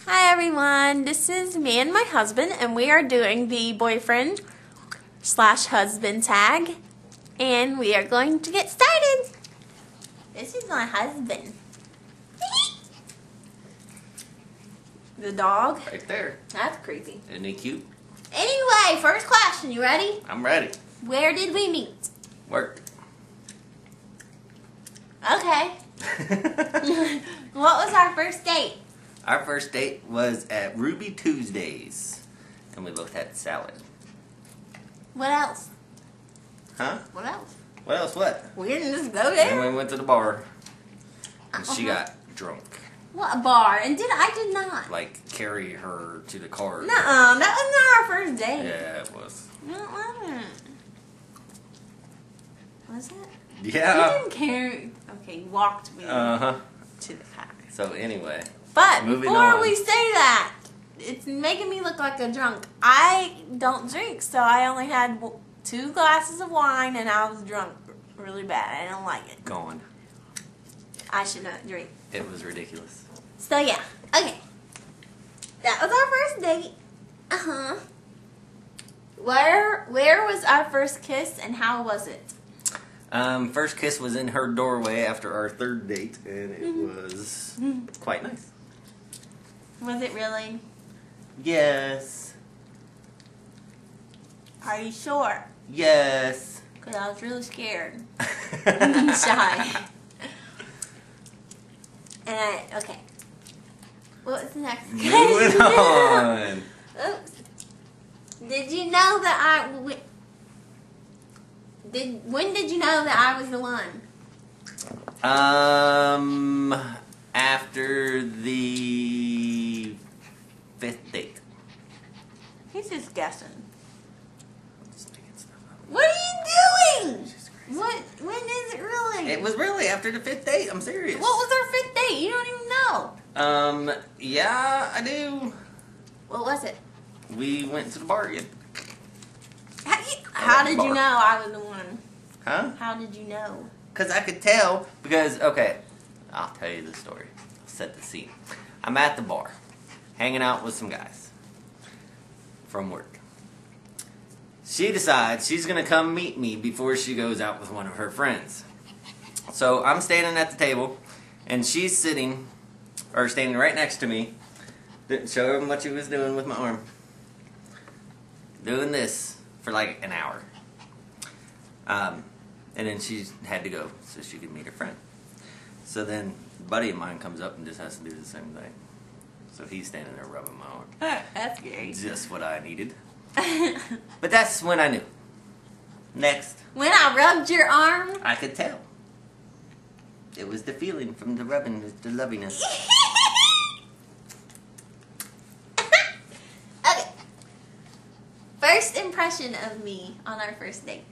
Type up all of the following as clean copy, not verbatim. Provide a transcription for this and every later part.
Hi everyone, this is me and my husband, and we are doing the boyfriend/husband tag, and we are going to get started. This is my husband. The dog? Right there. That's creepy. Isn't he cute? Anyway, first question, you ready? I'm ready. Where did we meet? Work. Okay. What was our first date? Our first date was at Ruby Tuesdays, and we both had salad. What else? Huh? What else? What else? What? We didn't just go Then there. we went to the bar, and she got drunk. What bar? And I did not. Like, carry her to the car. Nuh-uh, that was not our first date. Yeah, it was. No, it wasn't. Was it? Yeah. You didn't carry. Okay, you walked me Uh-huh. to the car. So, anyway. But Moving before on. we say that, it's making me look like a drunk. I don't drink, so I only had 2 glasses of wine, and I was drunk really bad. I don't like it. Gone. I should not drink. It was ridiculous. So yeah, okay. That was our first date. Uh-huh. Where was our first kiss, and how was it? First kiss was in her doorway after our third date, and it was quite nice. Was it really? Yes. Are you sure? Yes. Because I was really scared and shy. Okay. What was the next question? Moving on. Oops. Did you know that when did you know that I was the one? After the 5th date. He's just guessing. I'm just making stuff up. What are you doing? She's crazy. When is it really? It was really after the 5th date. I'm serious. What was our 5th date? You don't even know. Yeah, I do. What was it? We went to the bar again. How did you know I was the one? Huh? How did you know? Because I could tell. Because, okay, I'll tell you the story. I'll set the scene. I'm at the bar, hanging out with some guys from work. She decides she's going to come meet me before she goes out with one of her friends. So I'm standing at the table, and she's standing right next to me. Didn't show him what she was doing with my arm. Doing this for like an hour. And then she had to go so she could meet her friend. So then a buddy of mine comes up and just has to do the same thing. So he's standing there rubbing my arm. That's scary. Just what I needed. But that's when I knew. Next. When I rubbed your arm? I could tell. It was the feeling from the rubbing, the loviness. Okay. First impression of me on our first date.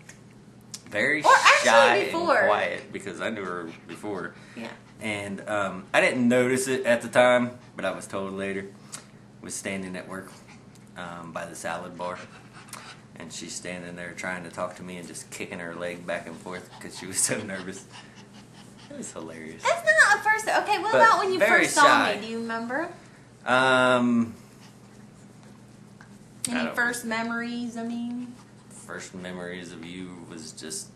Very Or actually shy and before. quiet because I knew her before. Yeah. And I didn't notice it at the time, but I was told later. Was standing at work by the salad bar, and she's standing there trying to talk to me and just kicking her leg back and forth because she was so nervous. It was hilarious. That's not a first. Okay, what But about when you very first saw shy. me? Do you remember? I Any don't- first memories? I mean. First memories of you was just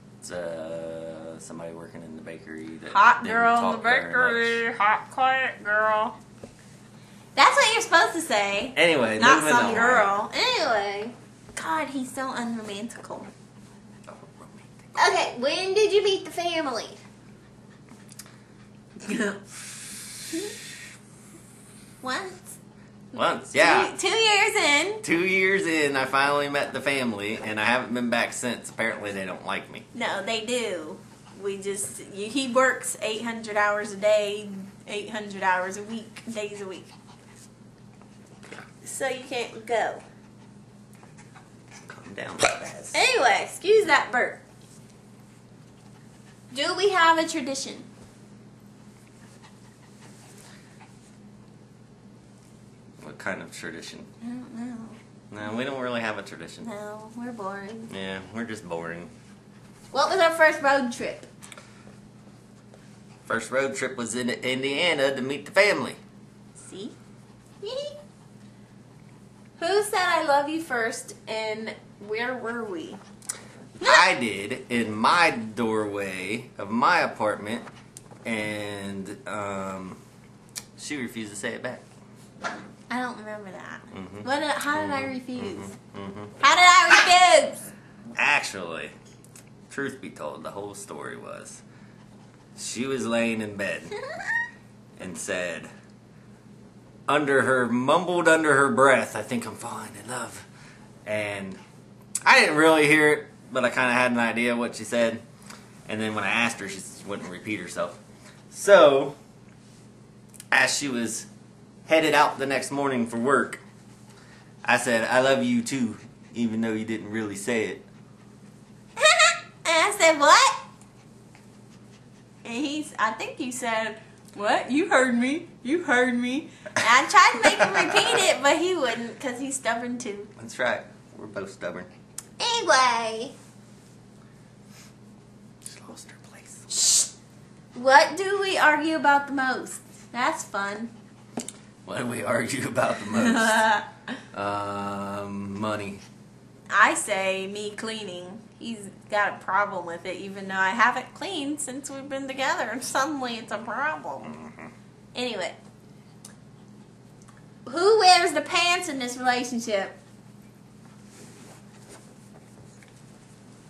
somebody working in the bakery. That Hot didn't girl in the talk very much. bakery. Hot, quiet girl. That's what you're supposed to say. Anyway, Not moving some on. girl. Anyway. God, he's so unromantical. Oh, romantic. Okay, when did you meet the family? Once, yeah. 2 years in. 2 years in, I finally met the family, and I haven't been back since. Apparently, they don't like me. No, they do. He works 800 hours a day, 800 hours a week, days a week. So you can't go. Calm down, Baz. Anyway, excuse that burp. Do we have a tradition? What kind of tradition? I don't know. No, we don't really have a tradition. No, we're boring. Yeah, we're just boring. What was our first road trip? First road trip was in Indiana to meet the family. See? love you first, and where were we? I did in my doorway of my apartment, and she refused to say it back. I don't remember that. Mhm. How did I refuse? Mhm. How did I refuse? Actually, truth be told, the whole story was she was laying in bed and said, mumbled under her breath, "I think I'm falling in love." And I didn't really hear it, but I kind of had an idea what she said. And then when I asked her, she wouldn't repeat herself. So, as she was headed out the next morning for work, I said, "I love you too, even though you didn't really say it." And I said, what? And I think you said, what? You heard me. You heard me. And I tried to make him repeat it, but he wouldn't because he's stubborn too. That's right. We're both stubborn. Anyway. She lost her place. Shh. What do we argue about the most? That's fun. What do we argue about the most? Money. I say me cleaning. He's got a problem with it, even though I haven't cleaned since we've been together, and suddenly it's a problem. Anyway. Who wears the pants in this relationship?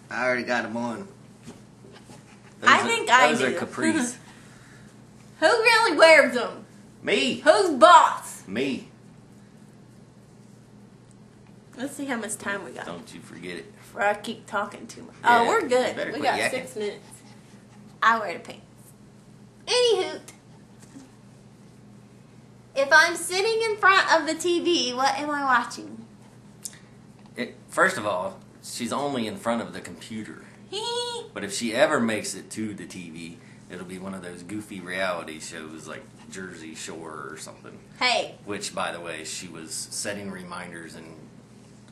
I already got them on. I think I Those do. are capris. Who really wears them? Me. Who's boss? Me. Let's see how much time we got. Don't you forget it. Before I keep talking too much. Yeah, Oh, we're you good. better We quit got yakking. 6 minutes. I wear the pants. Anywho, if I'm sitting in front of the TV, what am I watching? First of all, she's only in front of the computer. But if she ever makes it to the TV, it'll be one of those goofy reality shows like Jersey Shore or something. Hey. Which, by the way, she was setting reminders and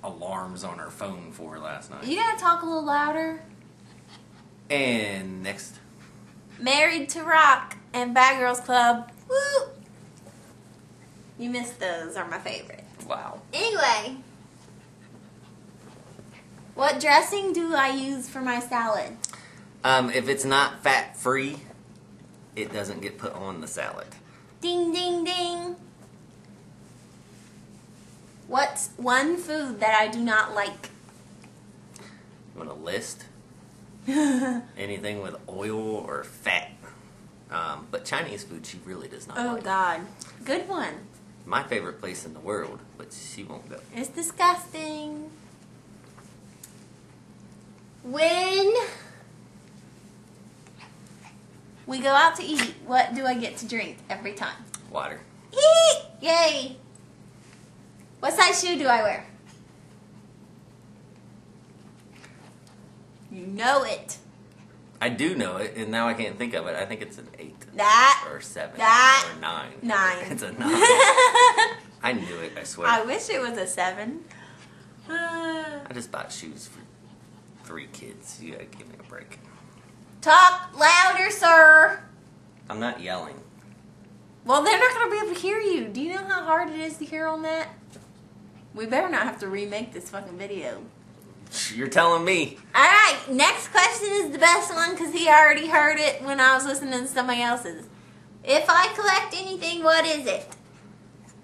alarms on her phone for last night. You gotta talk a little louder. And next. Married to Rock and Bad Girls Club. Woo! You missed those. Are my favorite. Wow. Anyway. What dressing do I use for my salad? If it's not fat-free, it doesn't get put on the salad. Ding, ding, ding. What's one food that I do not like? You want a list? Anything with oil or fat. But Chinese food, she really does not Oh, like. God. Good one. My favorite place in the world, but she won't go. It's disgusting. When we go out to eat, what do I get to drink every time? Water. Eat! Yay! What size shoe do I wear? You know it. I do know it, and now I can't think of it. I think it's an 8. That. Or 7. That. Or 9. 9. It's a 9. I knew it, I swear. I wish it was a 7. I just bought shoes for 3 kids. You gotta give me a break. Talk louder, sir. I'm not yelling. Well, they're not going to be able to hear you. Do you know how hard it is to hear on that? We better not have to remake this fucking video. You're telling me. Alright, next question is the best one because he already heard it when I was listening to somebody else's. If I collect anything, what is it?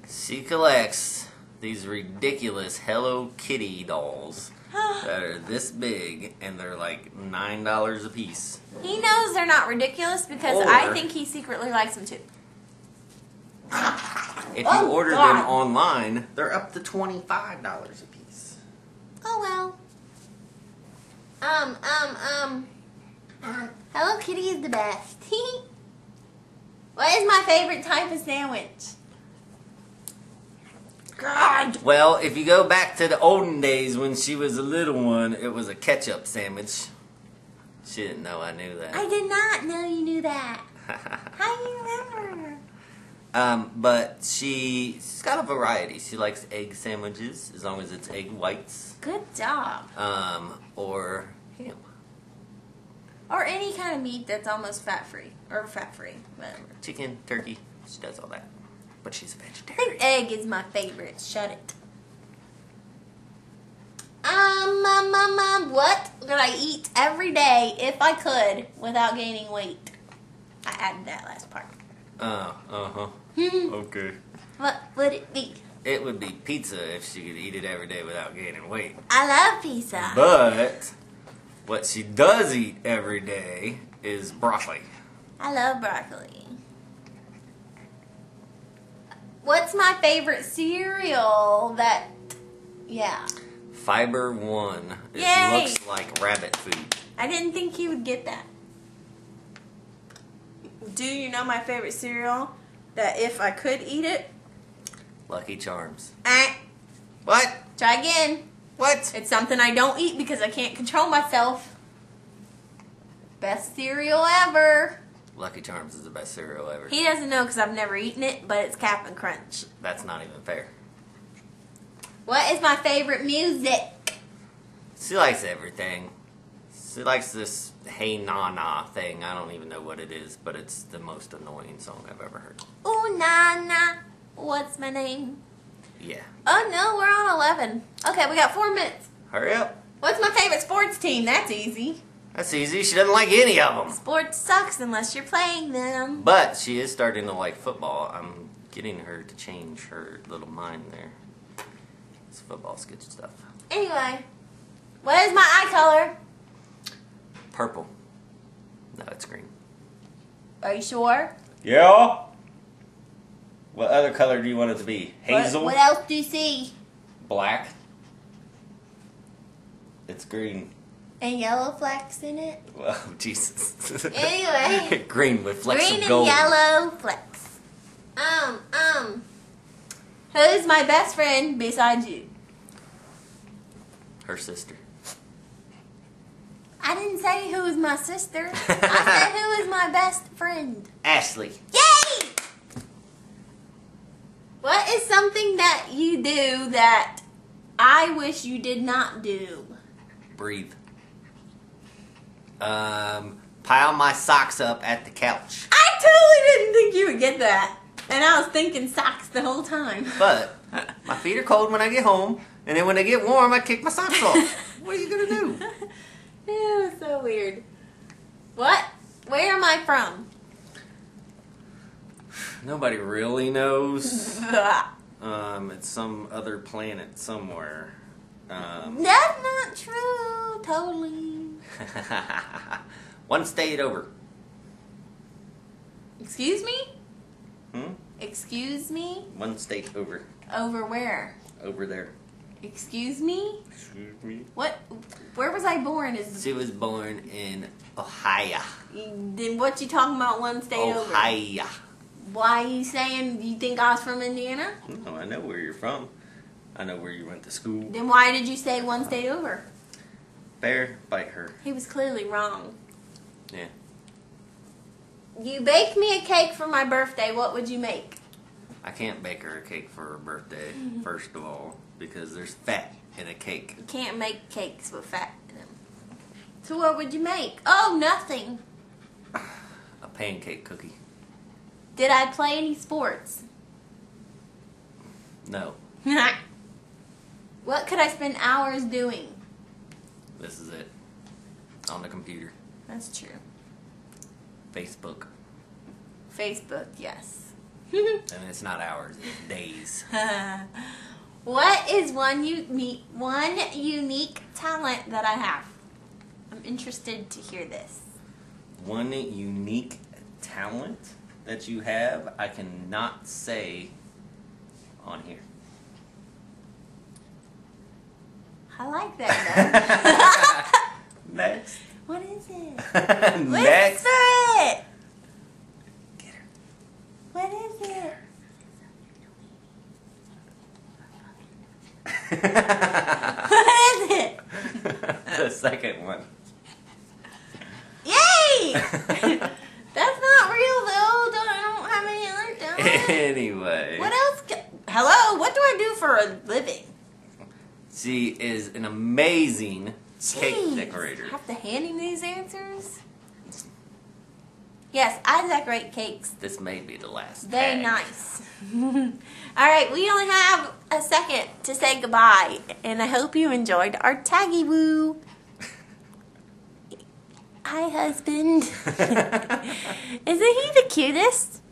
She collects these ridiculous Hello Kitty dolls that are this big, and they're like $9 a piece. He knows they're not ridiculous because Or- I think he secretly likes them too. If you Oh, order God. them online, they're up to $25 a piece. Oh well. Hello Kitty is the best. What is my favorite type of sandwich? God. Well, if you go back to the olden days when she was a little one, it was a ketchup sandwich. She didn't know I knew that. I did not know you knew that. How do you remember? But she's got a variety. She likes egg sandwiches, as long as it's egg whites. Good job. Or ham. Or any kind of meat that's almost fat-free. Or fat-free. Whatever. Chicken, turkey, she does all that. But she's a I vegetarian. think egg is my favorite. Shut it. What would I eat every day if I could without gaining weight? I added that last part. Okay. What would it be? It would be pizza if she could eat it every day without gaining weight. I love pizza. But what she does eat every day is broccoli. I love broccoli. What's my favorite cereal that... Yeah. Fiber One. It Yay! looks like rabbit food. I didn't think you would get that. Do you know my favorite cereal? That if I could eat it... Lucky Charms. Eh. What? Try again. What? It's something I don't eat because I can't control myself. Best cereal ever. Lucky Charms is the best cereal ever. He doesn't know because I've never eaten it, but it's Cap'n Crunch. That's not even fair. What is my favorite music? She likes everything. She likes this Hey Na Na thing. I don't even know what it is, but it's the most annoying song I've ever heard. Ooh, na, na. What's my name? Yeah. Oh, no, we're on 11. Okay, we got 4 minutes. Hurry up. What's my favorite sports team? That's easy. That's easy. She doesn't like any of them. Sports sucks unless you're playing them. But she is starting to like football. I'm getting her to change her little mind there. This football's good stuff. Anyway, what is my eye color? Purple. No, it's green. Are you sure? Yeah. What other color do you want it to be? Hazel? What else do you see? Black? It's green. And yellow flecks in it? Whoa, Jesus. Anyway. Green with flecks Green of gold. and yellow flecks. Who's my best friend besides you? Her sister. I didn't say who is my sister. I said who is my best friend. Ashley. Yay! What is something that you do that I wish you did not do? Breathe. Pile my socks up at the couch. I totally didn't think you would get that. And I was thinking socks the whole time. But my feet are cold when I get home, and then when they get warm, I kick my socks off. What are you gonna do? Ew, so weird. What? Where am I from? Nobody really knows. It's some other planet somewhere. That's not true. Totally. One state over. Excuse me? Hmm? Excuse me? One state over. Over where? Over there. Excuse me? Excuse me? What? Where was I born? She was born in Ohio. Then what you talking about one state over? Ohio. Why are you saying you think I was from Indiana? No, I know where you're from. I know where you went to school. Then why did you say one state over? Bear, bite her. He was clearly wrong. Yeah. You baked me a cake for my birthday. What would you make? I can't bake her a cake for her birthday, first of all, because there's fat in a cake. You can't make cakes with fat in them. So what would you make? Oh, nothing. A pancake cookie. Did I play any sports? No. What could I spend hours doing? This is it. On the computer. That's true. Facebook. Facebook, yes. And it's not hours, it's days. What is one unique talent that I have? I'm interested to hear this. One unique talent that you have, I cannot say on here. I like that though. Next. What is it? Next. Whisper it. Get her. What is it? What is it? The second one. Yay! That's not real though. I don't have any other talent. Anyway. What else? Hello? What do I do for a living? She is an amazing cake Jeez, decorator. I have to hand him these answers? Yes, I decorate cakes. This may be the last. Very tag. nice. All right, we only have a second to say goodbye, and I hope you enjoyed our taggy woo. Hi, husband. Isn't he the cutest?